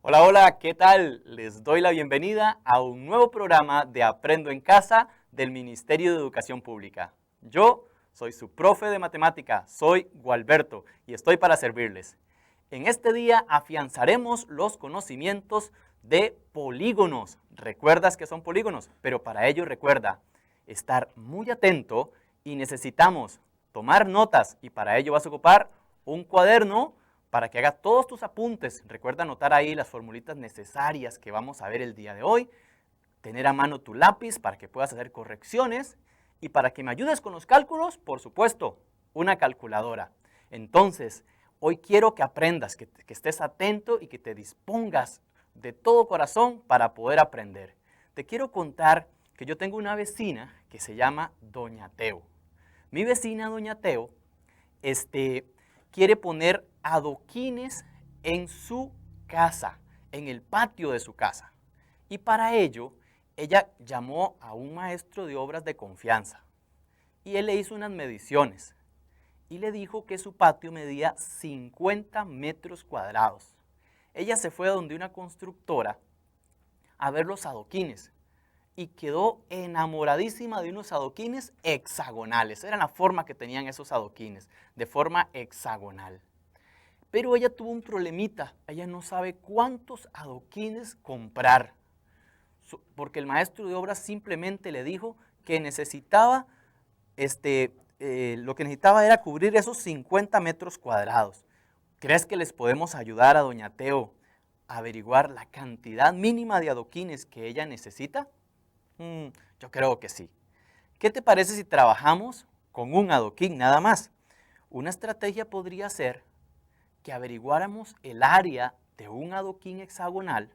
Hola, hola, ¿qué tal? Les doy la bienvenida a un nuevo programa de Aprendo en Casa del Ministerio de Educación Pública. Yo soy su profe de matemática, soy Gualberto y estoy para servirles. En este día afianzaremos los conocimientos de polígonos. ¿Recuerdas que son polígonos? Pero para ello recuerda estar muy atento y necesitamos tomar notas y para ello vas a ocupar un cuaderno para que hagas todos tus apuntes. Recuerda anotar ahí las formulitas necesarias que vamos a ver el día de hoy, tener a mano tu lápiz para que puedas hacer correcciones y para que me ayudes con los cálculos, por supuesto, una calculadora. Entonces, hoy quiero que aprendas, que estés atento y que te dispongas de todo corazón para poder aprender. Te quiero contar que yo tengo una vecina que se llama Doña Teo. Mi vecina Doña Teo, quiere poner adoquines en su casa, en el patio de su casa. Y para ello, ella llamó a un maestro de obras de confianza. Y él le hizo unas mediciones. Y le dijo que su patio medía 50 metros cuadrados. Ella se fue a donde una constructora a ver los adoquines. Y quedó enamoradísima de unos adoquines hexagonales. Era la forma que tenían esos adoquines, de forma hexagonal. Pero ella tuvo un problemita, ella no sabe cuántos adoquines comprar, porque el maestro de obras simplemente le dijo que necesitaba, lo que necesitaba era cubrir esos 50 metros cuadrados. ¿Crees que les podemos ayudar a Doña Teo a averiguar la cantidad mínima de adoquines que ella necesita? Yo creo que sí. ¿Qué te parece si trabajamos con un adoquín nada más? Una estrategia podría ser que averiguáramos el área de un adoquín hexagonal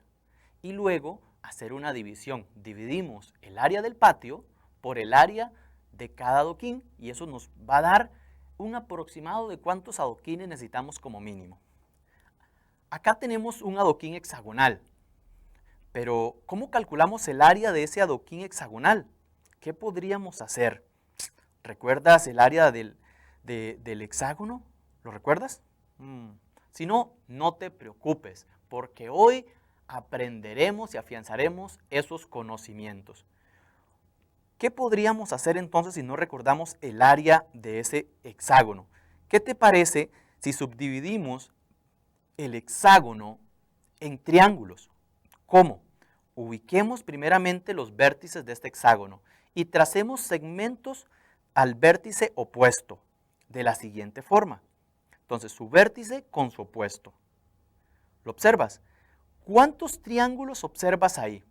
y luego hacer una división. Dividimos el área del patio por el área de cada adoquín y eso nos va a dar un aproximado de cuántos adoquines necesitamos como mínimo. Acá tenemos un adoquín hexagonal. Pero, ¿cómo calculamos el área de ese adoquín hexagonal? ¿Qué podríamos hacer? ¿Recuerdas el área del hexágono? ¿Lo recuerdas? Si no, no te preocupes, porque hoy aprenderemos y afianzaremos esos conocimientos. ¿Qué podríamos hacer entonces si no recordamos el área de ese hexágono? ¿Qué te parece si subdividimos el hexágono en triángulos? ¿Cómo? Ubiquemos primeramente los vértices de este hexágono y tracemos segmentos al vértice opuesto de la siguiente forma. Entonces, su vértice con su opuesto. ¿Lo observas? ¿Cuántos triángulos observas ahí?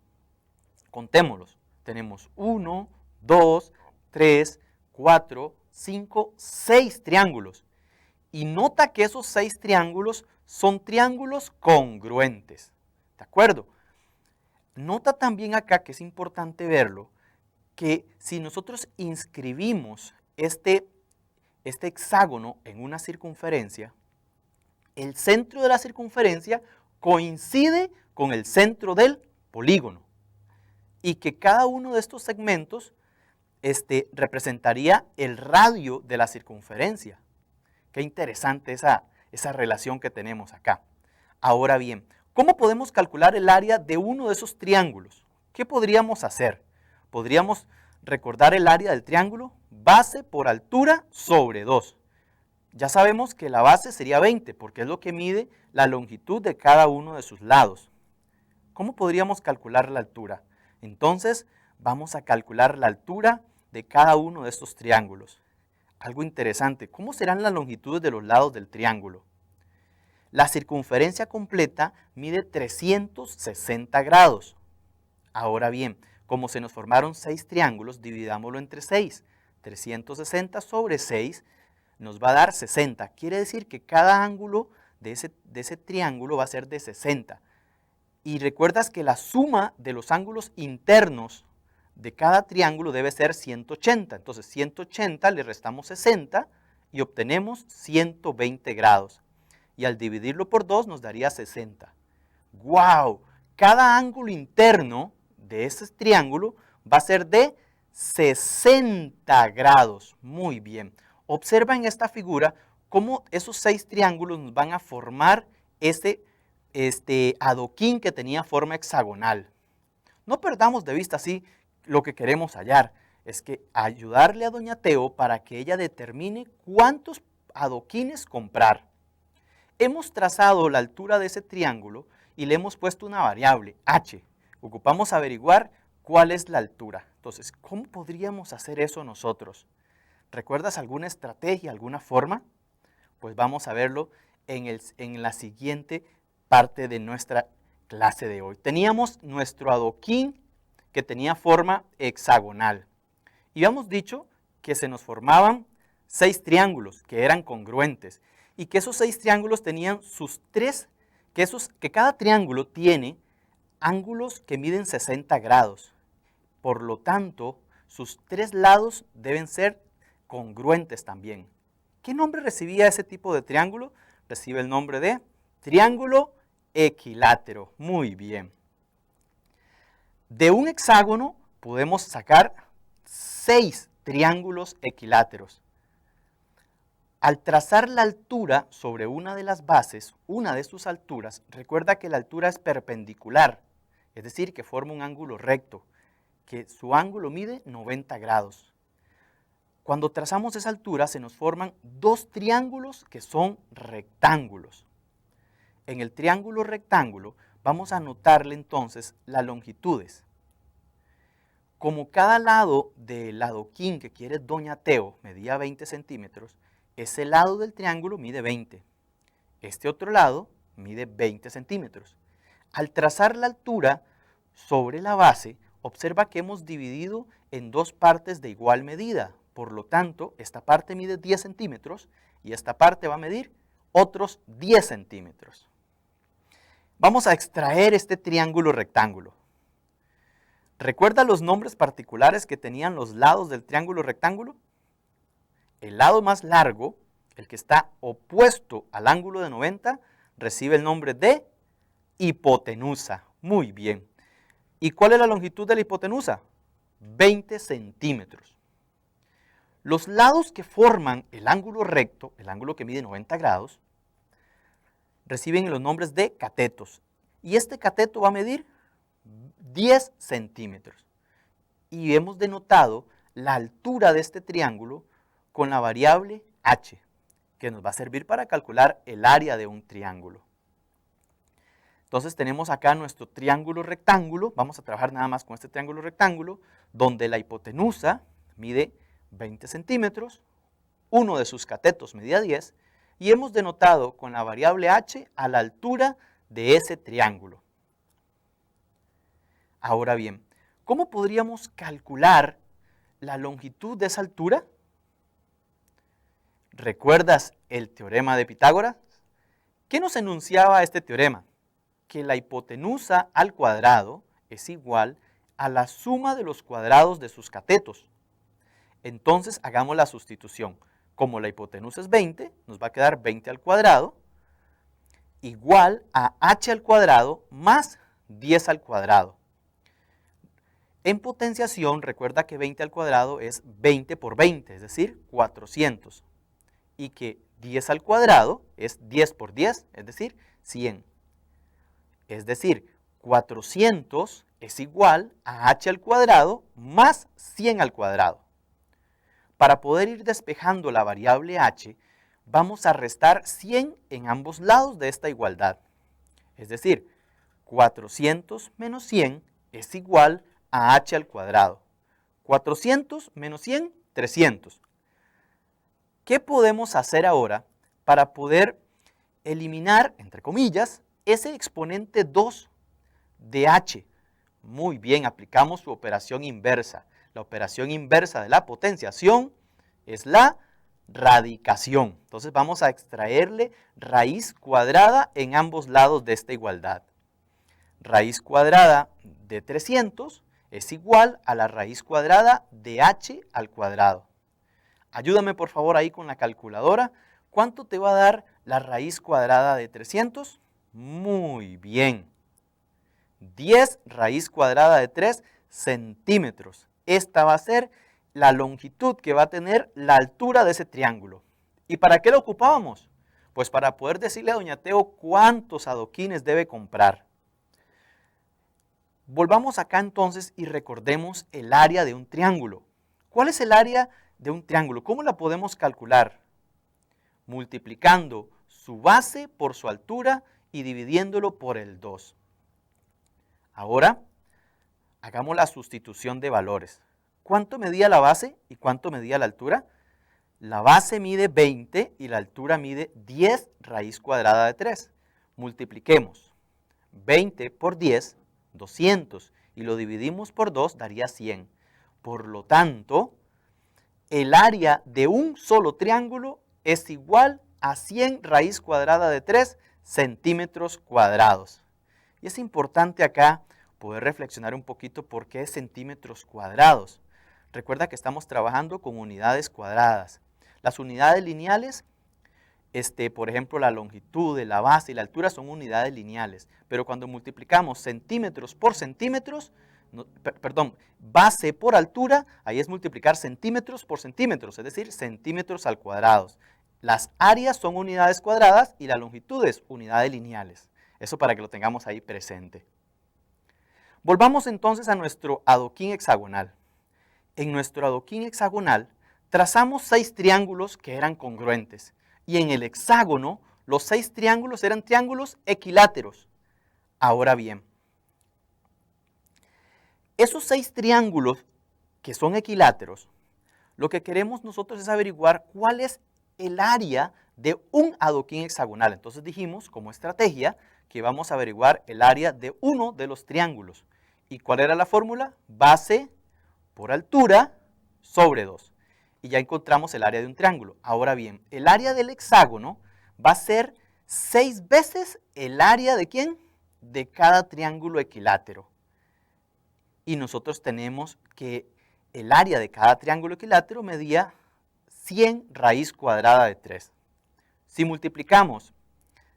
Contémoslos. Tenemos 1, 2, 3, 4, 5, 6 triángulos. Y nota que esos 6 triángulos son triángulos congruentes. ¿De acuerdo? Nota también acá, que es importante verlo, que si nosotros inscribimos este hexágono en una circunferencia, el centro de la circunferencia coincide con el centro del polígono y que cada uno de estos segmentos representaría el radio de la circunferencia. Qué interesante esa relación que tenemos acá. Ahora bien, ¿cómo podemos calcular el área de uno de esos triángulos? ¿Qué podríamos hacer? Podríamos recordar el área del triángulo, base por altura sobre 2. Ya sabemos que la base sería 20, porque es lo que mide la longitud de cada uno de sus lados. ¿Cómo podríamos calcular la altura? Entonces, vamos a calcular la altura de cada uno de estos triángulos. Algo interesante, ¿cómo serán las longitudes de los lados del triángulo? La circunferencia completa mide 360 grados. Ahora bien, como se nos formaron 6 triángulos, dividámoslo entre 6. 360 sobre 6 nos va a dar 60. Quiere decir que cada ángulo de ese triángulo va a ser de 60. Y recuerdas que la suma de los ángulos internos de cada triángulo debe ser 180. Entonces 180 le restamos 60 y obtenemos 120 grados. Y al dividirlo por 2 nos daría 60. ¡Wow! Cada ángulo interno de ese triángulo va a ser de 60 grados. Muy bien. Observa en esta figura cómo esos 6 triángulos nos van a formar ese adoquín que tenía forma hexagonal. No perdamos de vista así lo que queremos hallar, es que ayudarle a doña Teo para que ella determine cuántos adoquines comprar. Hemos trazado la altura de ese triángulo y le hemos puesto una variable, h. Ocupamos averiguar cuál es la altura. Entonces, ¿cómo podríamos hacer eso nosotros? ¿Recuerdas alguna estrategia, alguna forma? Pues vamos a verlo en la siguiente parte de nuestra clase de hoy. Teníamos nuestro adoquín que tenía forma hexagonal. Y habíamos dicho que se nos formaban 6 triángulos que eran congruentes y que esos 6 triángulos tenían sus 3, que cada triángulo tiene ángulos que miden 60 grados. Por lo tanto, sus 3 lados deben ser congruentes también. ¿Qué nombre recibía ese tipo de triángulo? Recibe el nombre de triángulo equilátero. Muy bien. De un hexágono podemos sacar 6 triángulos equiláteros. Al trazar la altura sobre una de las bases, una de sus alturas, recuerda que la altura es perpendicular, es decir, que forma un ángulo recto, que su ángulo mide 90 grados. Cuando trazamos esa altura se nos forman 2 triángulos que son rectángulos. En el triángulo rectángulo vamos a anotarle entonces las longitudes. Como cada lado del adoquín que quiere doña Teo medía 20 centímetros, ese lado del triángulo mide 20. Este otro lado mide 20 centímetros. Al trazar la altura sobre la base, observa que hemos dividido en 2 partes de igual medida. Por lo tanto, esta parte mide 10 centímetros y esta parte va a medir otros 10 centímetros. Vamos a extraer este triángulo rectángulo. ¿Recuerda los nombres particulares que tenían los lados del triángulo rectángulo? El lado más largo, el que está opuesto al ángulo de 90, recibe el nombre de hipotenusa. Muy bien. ¿Y cuál es la longitud de la hipotenusa? 20 centímetros. Los lados que forman el ángulo recto, el ángulo que mide 90 grados, reciben los nombres de catetos. Y este cateto va a medir 10 centímetros. Y hemos denotado la altura de este triángulo con la variable h, que nos va a servir para calcular el área de un triángulo. Entonces tenemos acá nuestro triángulo rectángulo, vamos a trabajar nada más con este triángulo rectángulo, donde la hipotenusa mide 20 centímetros, uno de sus catetos medía 10, y hemos denotado con la variable h a la altura de ese triángulo. Ahora bien, ¿cómo podríamos calcular la longitud de esa altura? ¿Recuerdas el teorema de Pitágoras? ¿Qué nos enunciaba este teorema? Que la hipotenusa al cuadrado es igual a la suma de los cuadrados de sus catetos. Entonces hagamos la sustitución. Como la hipotenusa es 20, nos va a quedar 20 al cuadrado igual a h al cuadrado más 10 al cuadrado. En potenciación, recuerda que 20 al cuadrado es 20 por 20, es decir, 400. Y que 10 al cuadrado es 10 por 10, es decir, 100. Es decir, 400 es igual a h al cuadrado más 100 al cuadrado. Para poder ir despejando la variable h, vamos a restar 100 en ambos lados de esta igualdad. Es decir, 400 menos 100 es igual a h al cuadrado. 400 menos 100, 300. ¿Qué podemos hacer ahora para poder eliminar, entre comillas, ese exponente 2 de h? Muy bien, aplicamos su operación inversa. La operación inversa de la potenciación es la radicación. Entonces vamos a extraerle raíz cuadrada en ambos lados de esta igualdad. Raíz cuadrada de 300 es igual a la raíz cuadrada de h al cuadrado. Ayúdame por favor ahí con la calculadora. ¿Cuánto te va a dar la raíz cuadrada de 300? Muy bien. 10 raíz cuadrada de 3 centímetros. Esta va a ser la longitud que va a tener la altura de ese triángulo. ¿Y para qué lo ocupábamos? Pues para poder decirle a doña Teo cuántos adoquines debe comprar. Volvamos acá entonces y recordemos el área de un triángulo. ¿Cuál es el área de un triángulo? ¿Cómo la podemos calcular? Multiplicando su base por su altura y dividiéndolo por el 2. Ahora, hagamos la sustitución de valores. ¿Cuánto medía la base y cuánto medía la altura? La base mide 20 y la altura mide 10 raíz cuadrada de 3. Multipliquemos 20 por 10, 200, y lo dividimos por 2, daría 100. Por lo tanto, el área de un solo triángulo es igual a 100 raíz cuadrada de 3 centímetros cuadrados. Y es importante acá poder reflexionar un poquito por qué es centímetros cuadrados. Recuerda que estamos trabajando con unidades cuadradas. Las unidades lineales, por ejemplo, la longitud, la base y la altura son unidades lineales, pero cuando multiplicamos centímetros por centímetros, base por altura, ahí es multiplicar centímetros por centímetros, es decir, centímetros al cuadrado. Las áreas son unidades cuadradas y la longitud es unidades lineales. Eso para que lo tengamos ahí presente. Volvamos entonces a nuestro adoquín hexagonal. En nuestro adoquín hexagonal trazamos 6 triángulos que eran congruentes. Y en el hexágono, los 6 triángulos eran triángulos equiláteros. Ahora bien, esos 6 triángulos que son equiláteros, lo que queremos nosotros es averiguar cuál es el área de un adoquín hexagonal. Entonces dijimos, como estrategia, que vamos a averiguar el área de uno de los triángulos. ¿Y cuál era la fórmula? Base por altura sobre 2. Y ya encontramos el área de un triángulo. Ahora bien, el área del hexágono va a ser 6 veces el área ¿de quién? De cada triángulo equilátero. Y nosotros tenemos que el área de cada triángulo equilátero medía 100 raíz cuadrada de 3. Si multiplicamos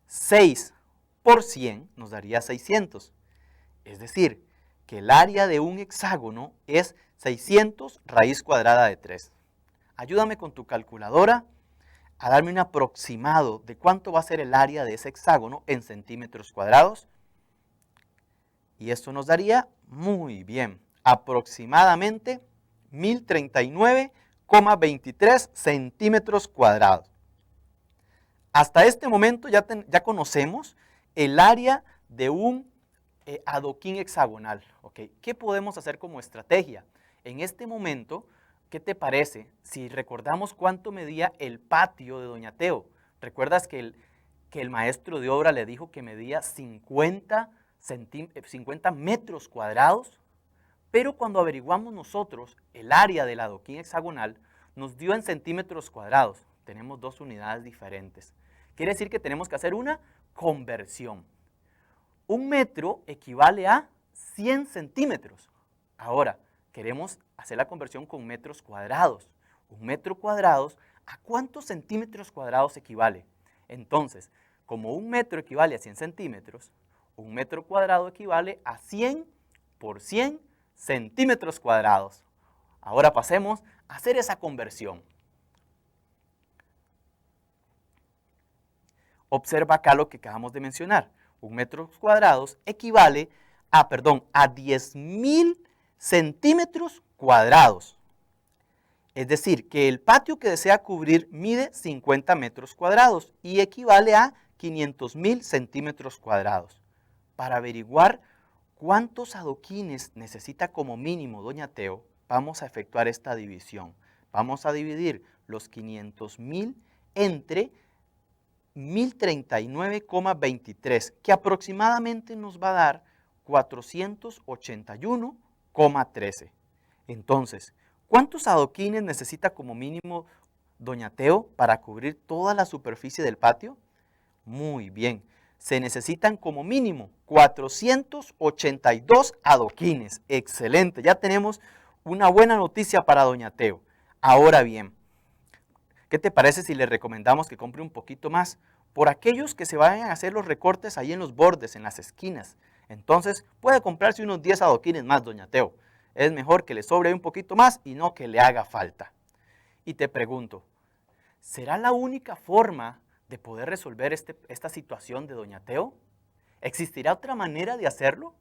6 por 100 nos daría 600. Es decir, que el área de un hexágono es 600 raíz cuadrada de 3. Ayúdame con tu calculadora a darme un aproximado de cuánto va a ser el área de ese hexágono en centímetros cuadrados. Y esto nos daría, muy bien, aproximadamente 1039,23 centímetros cuadrados. Hasta este momento ya conocemos el área de un adoquín hexagonal. ¿Okay? ¿Qué podemos hacer como estrategia? En este momento, ¿qué te parece si recordamos cuánto medía el patio de doña Teo? ¿Recuerdas que el maestro de obra le dijo que medía 50 metros cuadrados? Pero cuando averiguamos nosotros el área del adoquín hexagonal, nos dio en centímetros cuadrados. Tenemos 2 unidades diferentes. Quiere decir que tenemos que hacer una conversión. 1 metro equivale a 100 centímetros. Ahora, queremos hacer la conversión con metros cuadrados. 1 metro cuadrado, ¿a cuántos centímetros cuadrados equivale? Entonces, como 1 metro equivale a 100 centímetros, 1 metro cuadrado equivale a 100 por 100 centímetros cuadrados. Ahora pasemos a hacer esa conversión. Observa acá lo que acabamos de mencionar. 1 metro cuadrado equivale a 10.000 centímetros cuadrados. Es decir, que el patio que desea cubrir mide 50 metros cuadrados y equivale a 500.000 centímetros cuadrados. Para averiguar cuántos adoquines necesita como mínimo doña Teo, vamos a efectuar esta división. Vamos a dividir los 500.000 entre 1039,23, que aproximadamente nos va a dar 481,13. Entonces, ¿cuántos adoquines necesita como mínimo doña Teo para cubrir toda la superficie del patio? Muy bien, se necesitan como mínimo 482 adoquines. Excelente, ya tenemos una buena noticia para doña Teo. Ahora bien, ¿qué te parece si le recomendamos que compre un poquito más? Por aquellos que se vayan a hacer los recortes ahí en los bordes, en las esquinas. Entonces, puede comprarse unos 10 adoquines más, doña Teo. Es mejor que le sobre un poquito más y no que le haga falta. Y te pregunto, ¿será la única forma de poder resolver esta situación de doña Teo? ¿Existirá otra manera de hacerlo?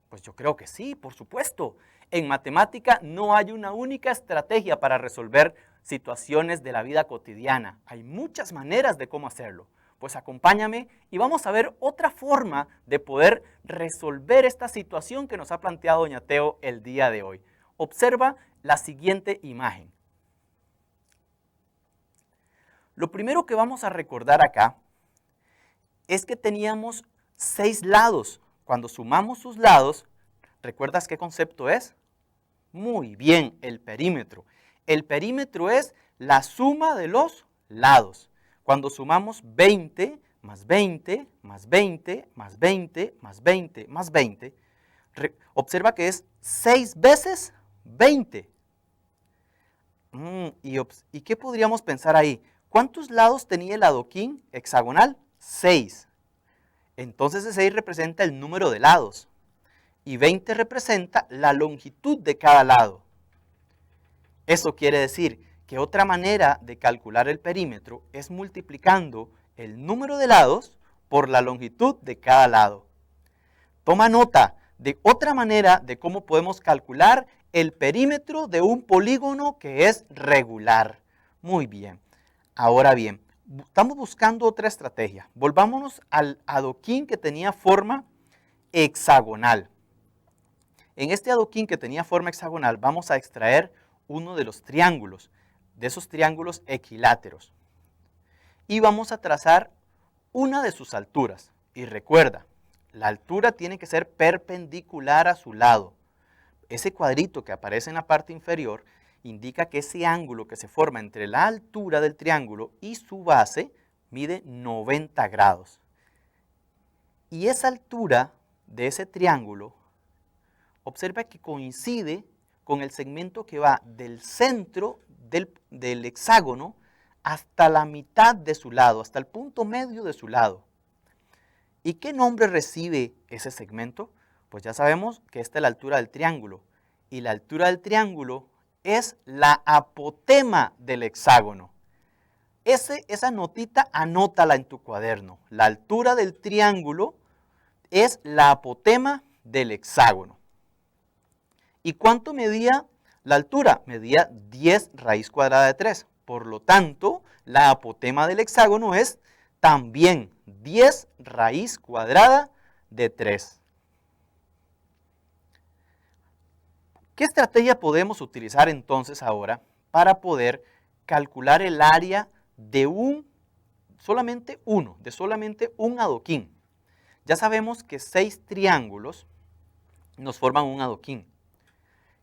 Pues yo creo que sí, por supuesto. En matemática no hay una única estrategia para resolver situaciones de la vida cotidiana. Hay muchas maneras de cómo hacerlo. Pues acompáñame y vamos a ver otra forma de poder resolver esta situación que nos ha planteado doña Teo el día de hoy. Observa la siguiente imagen. Lo primero que vamos a recordar acá es que teníamos 6 lados. Cuando sumamos sus lados, ¿recuerdas qué concepto es? Muy bien, el perímetro. El perímetro es la suma de los lados. Cuando sumamos 20 más 20 más 20 más 20 más 20 más 20, observa que es 6 veces 20. ¿Y qué podríamos pensar ahí? ¿Cuántos lados tenía el adoquín hexagonal? 6. Entonces ese 6 representa el número de lados y 20 representa la longitud de cada lado. Eso quiere decir que otra manera de calcular el perímetro es multiplicando el número de lados por la longitud de cada lado. Toma nota de otra manera de cómo podemos calcular el perímetro de un polígono que es regular. Muy bien. Ahora bien, estamos buscando otra estrategia. Volvámonos al adoquín que tenía forma hexagonal. En este adoquín que tenía forma hexagonal vamos a extraer uno de los triángulos, de esos triángulos equiláteros. Y vamos a trazar una de sus alturas. Y recuerda, la altura tiene que ser perpendicular a su lado. Ese cuadrito que aparece en la parte inferior indica que ese ángulo que se forma entre la altura del triángulo y su base mide 90 grados. Y esa altura de ese triángulo, observa que coincide con el segmento que va del centro del hexágono hasta la mitad de su lado, hasta el punto medio de su lado. ¿Y qué nombre recibe ese segmento? Pues ya sabemos que esta es la altura del triángulo. Y la altura del triángulo es la apotema del hexágono. Esa notita, anótala en tu cuaderno. La altura del triángulo es la apotema del hexágono. ¿Y cuánto medía la altura? Medía 10 raíz cuadrada de 3. Por lo tanto, la apotema del hexágono es también 10 raíz cuadrada de 3. ¿Qué estrategia podemos utilizar entonces ahora para poder calcular el área de solamente un adoquín? Ya sabemos que 6 triángulos nos forman un adoquín.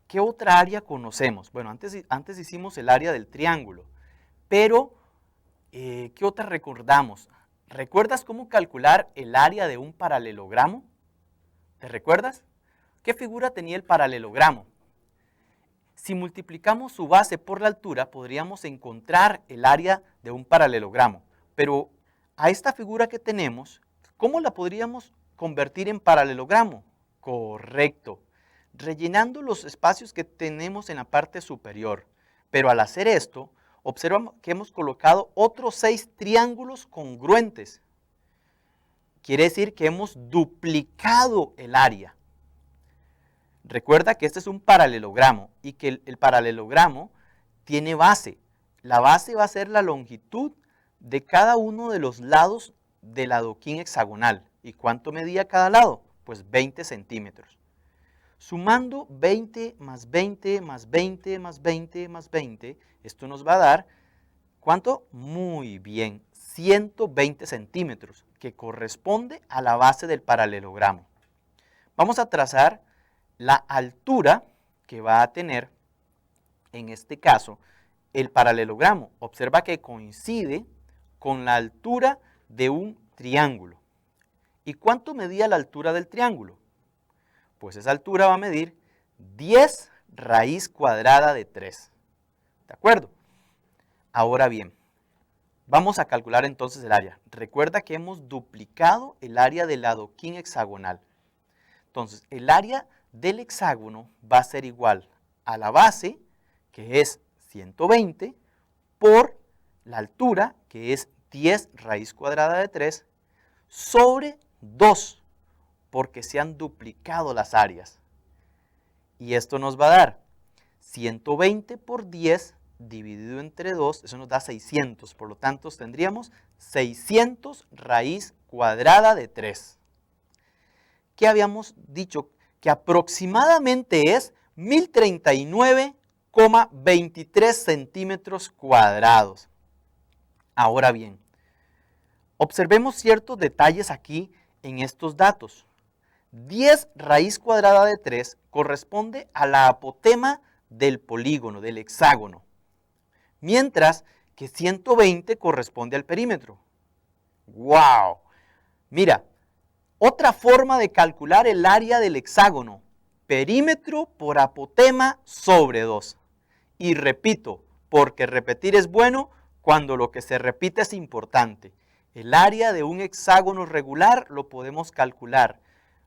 ¿Qué otra área conocemos? Bueno, antes hicimos el área del triángulo, pero ¿qué otra recordamos? ¿Recuerdas cómo calcular el área de un paralelogramo? ¿Te recuerdas? ¿Qué figura tenía el paralelogramo? Si multiplicamos su base por la altura, podríamos encontrar el área de un paralelogramo. Pero a esta figura que tenemos, ¿cómo la podríamos convertir en paralelogramo? Correcto, rellenando los espacios que tenemos en la parte superior. Pero al hacer esto, observamos que hemos colocado otros 6 triángulos congruentes. Quiere decir que hemos duplicado el área. Recuerda que este es un paralelogramo y que el paralelogramo tiene base. La base va a ser la longitud de cada uno de los lados del adoquín hexagonal. ¿Y cuánto medía cada lado? Pues 20 centímetros. Sumando 20 más 20 más 20 más 20 más 20, esto nos va a dar, ¿cuánto? Muy bien, 120 centímetros, que corresponde a la base del paralelogramo. Vamos a trazar la altura que va a tener, en este caso, el paralelogramo. Observa que coincide con la altura de un triángulo. ¿Y cuánto medía la altura del triángulo? Pues esa altura va a medir 10 raíz cuadrada de 3. ¿De acuerdo? Ahora bien, vamos a calcular entonces el área. Recuerda que hemos duplicado el área del adoquín hexagonal. Entonces, el área del hexágono va a ser igual a la base, que es 120, por la altura, que es 10 raíz cuadrada de 3 sobre 2, porque se han duplicado las áreas. Y esto nos va a dar 120 por 10 dividido entre 2, eso nos da 600, por lo tanto tendríamos 600 raíz cuadrada de 3. ¿Qué habíamos dicho? Que aproximadamente es 1039,23 centímetros cuadrados. Ahora bien, observemos ciertos detalles aquí en estos datos. 10 raíz cuadrada de 3 corresponde a la apotema del polígono, del hexágono, mientras que 120 corresponde al perímetro. ¡Wow! Mira, otra forma de calcular el área del hexágono, perímetro por apotema sobre 2. Y repito, porque repetir es bueno cuando lo que se repite es importante. El área de un hexágono regular lo podemos calcular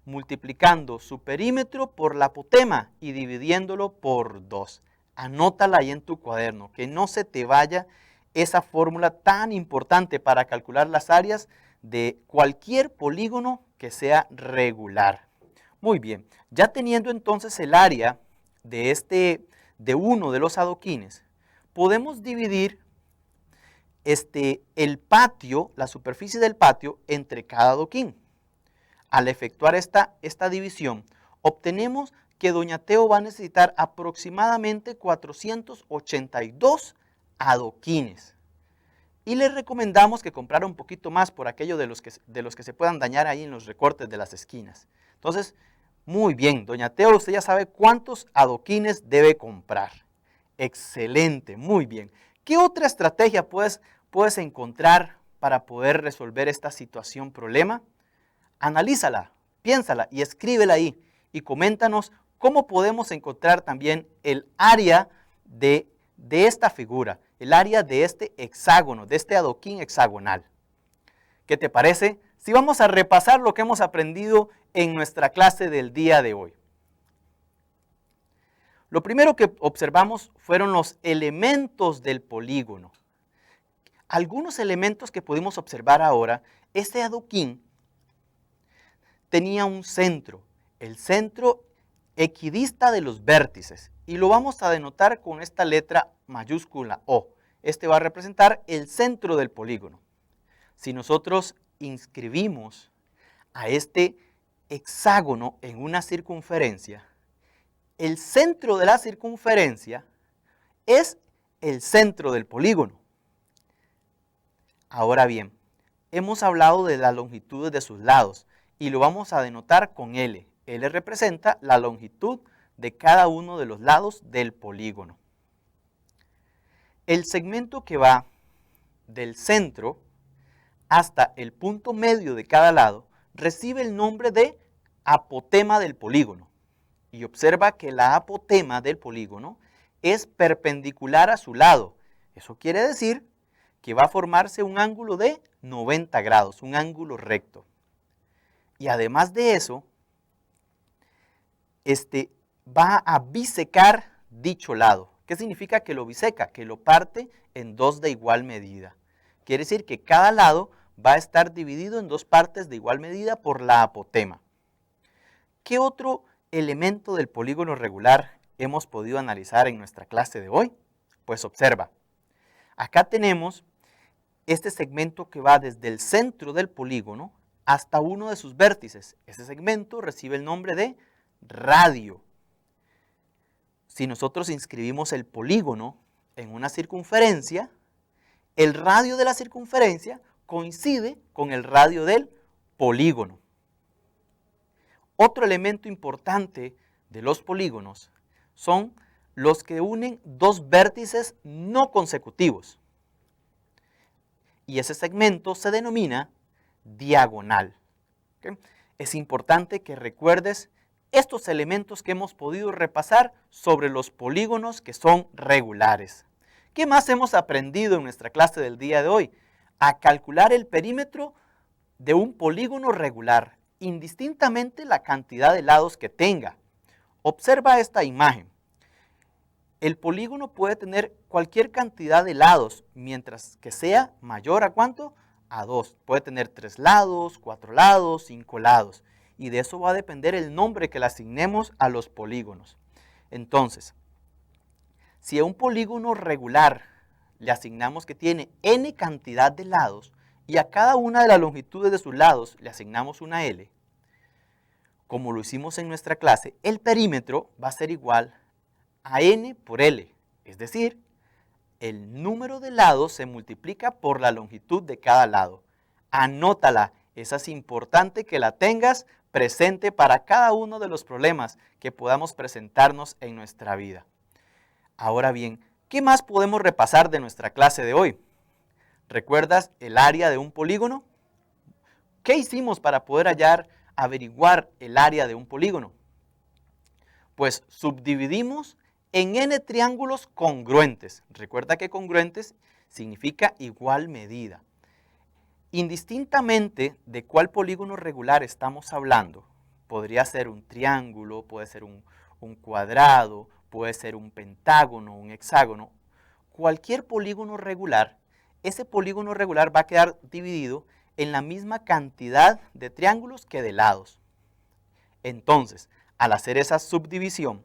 multiplicando su perímetro por la apotema y dividiéndolo por 2. Anótala ahí en tu cuaderno, que no se te vaya esa fórmula tan importante para calcular las áreas de cualquier polígono que sea regular. Muy bien, ya teniendo entonces el área de uno de los adoquines, podemos dividir el patio, la superficie del patio, entre cada adoquín. Al efectuar esta división, obtenemos que Doña Teo va a necesitar aproximadamente 482 adoquines. Y le recomendamos que comprara un poquito más por aquello de los que se puedan dañar ahí en los recortes de las esquinas. Entonces, muy bien, Doña Teo, usted ya sabe cuántos adoquines debe comprar. Excelente, muy bien. ¿Qué otra estrategia puedes encontrar para poder resolver esta situación problema? Analízala, piénsala y escríbela ahí y coméntanos cómo podemos encontrar también el área de esta figura, el área de este hexágono, de este adoquín hexagonal. ¿Qué te parece? Si vamos a repasar lo que hemos aprendido en nuestra clase del día de hoy. Lo primero que observamos fueron los elementos del polígono. Algunos elementos que pudimos observar ahora, este adoquín tenía un centro, el centro equidista de los vértices, y lo vamos a denotar con esta letra mayúscula O. Este va a representar el centro del polígono. Si nosotros inscribimos a este hexágono en una circunferencia, el centro de la circunferencia es el centro del polígono. Ahora bien, hemos hablado de las longitudes de sus lados y lo vamos a denotar con L. L representa la longitud de cada uno de los lados del polígono. El segmento que va del centro hasta el punto medio de cada lado recibe el nombre de apotema del polígono. Y observa que la apotema del polígono es perpendicular a su lado. Eso quiere decir que va a formarse un ángulo de 90 grados, un ángulo recto. Y además de eso, va a bisecar dicho lado. ¿Qué significa que lo biseca? Que lo parte en dos de igual medida. Quiere decir que cada lado va a estar dividido en dos partes de igual medida por la apotema. ¿Qué otro elemento del polígono regular hemos podido analizar en nuestra clase de hoy? Pues observa, acá tenemos este segmento que va desde el centro del polígono hasta uno de sus vértices. Ese segmento recibe el nombre de radio. Si nosotros inscribimos el polígono en una circunferencia, el radio de la circunferencia coincide con el radio del polígono. Otro elemento importante de los polígonos son los que unen dos vértices no consecutivos. Y ese segmento se denomina diagonal. ¿Okay? Es importante que recuerdes estos elementos que hemos podido repasar sobre los polígonos que son regulares. ¿Qué más hemos aprendido en nuestra clase del día de hoy? A calcular el perímetro de un polígono regular, indistintamente la cantidad de lados que tenga. Observa esta imagen. el polígono puede tener cualquier cantidad de lados, mientras que sea mayor ¿a cuánto? A 2. Puede tener 3 lados, 4 lados, 5 lados. Y de eso va a depender el nombre que le asignemos a los polígonos. Entonces, si a un polígono regular le asignamos que tiene n cantidad de lados y a cada una de las longitudes de sus lados le asignamos una L, como lo hicimos en nuestra clase, el perímetro va a ser igual a n por L, es decir, el número de lados se multiplica por la longitud de cada lado. Anótala, esa es importante que la tengas presente para cada uno de los problemas que podamos presentarnos en nuestra vida. Ahora bien, ¿qué más podemos repasar de nuestra clase de hoy? ¿Recuerdas el área de un polígono? ¿Qué hicimos para poder averiguar el área de un polígono? Pues subdividimos en n triángulos congruentes. Recuerda que congruentes significa igual medida. Indistintamente de cuál polígono regular estamos hablando, podría ser un triángulo, puede ser un cuadrado, puede ser un pentágono, un hexágono, cualquier polígono regular, ese polígono regular va a quedar dividido en la misma cantidad de triángulos que de lados. Entonces, al hacer esa subdivisión,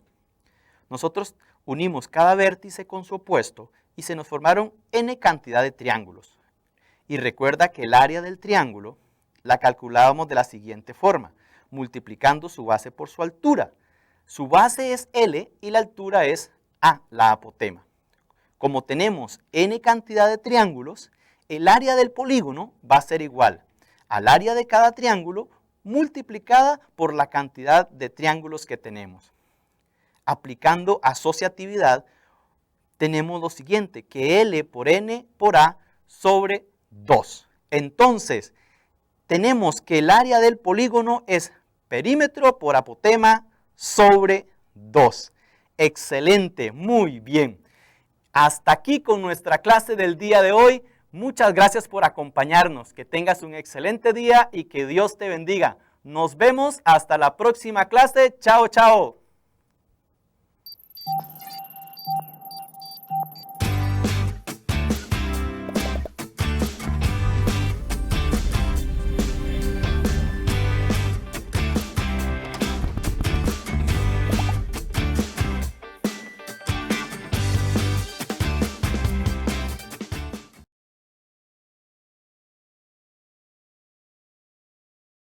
nosotros unimos cada vértice con su opuesto y se nos formaron n cantidad de triángulos. Y recuerda que el área del triángulo la calculábamos de la siguiente forma, multiplicando su base por su altura. Su base es L y la altura es A, la apotema. Como tenemos n cantidad de triángulos, el área del polígono va a ser igual al área de cada triángulo multiplicada por la cantidad de triángulos que tenemos. Aplicando asociatividad, tenemos lo siguiente, que L por N por A sobre 2. Entonces, tenemos que el área del polígono es perímetro por apotema sobre 2. Excelente, muy bien. Hasta aquí con nuestra clase del día de hoy. Muchas gracias por acompañarnos. Que tengas un excelente día y que Dios te bendiga. Nos vemos hasta la próxima clase. Chao, chao.